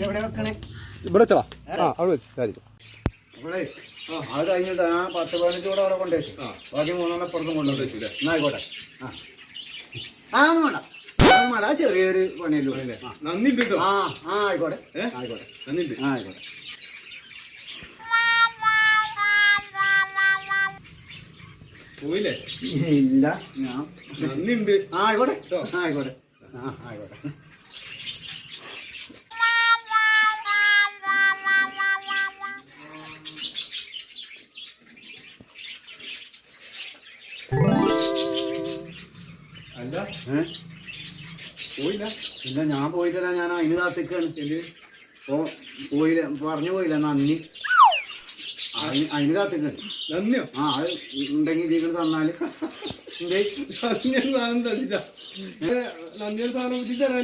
എവിടെ വെക്കണേ? ഇവിടെ വെച്ചടാ. അവിടെ വെച്ച് ശരി. ഇവിടെ അത് കഴിഞ്ഞിട്ട് 10-15 കൂടെ അവിടെ കൊണ്ടുവച്ചു. ബാക്കി 3 പുറത്തും കൊണ്ടുവച്ചു. എന്നാ ആയിക്കോട്ടെ. ഒന്നും വേണ്ട, അതൊന്നും വേണ്ട. ചെറിയൊരു പണിയല്ലോ. നന്ദി. ആയിക്കോട്ടെ ആയിക്കോട്ടെ. ആയിക്കോട്ടെ. പോയില്ലേ? ഇല്ല, ഞാൻ നന്ദിണ്ട്. ആയിക്കോട്ടെ ആയിക്കോട്ടെ. ആയിക്കോട്ടെ. അല്ല പോയില്ല. ഇല്ല, ഞാൻ പോയിട്ടില്ല. ഞാൻ അതിന് കാത്തിക്കാണ്. പോയില്ല, പറഞ്ഞു പോയില്ല. നന്ദി. അതിന് കാത്തിക്കാണ്. നന്ദിയോ? അത് ഉണ്ടെങ്കിൽ ഇതിൽ തന്നാല് നന്ദി സാധനം തന്നില്ല. നന്ദിയുടെ സാധനം തരാനല്ല.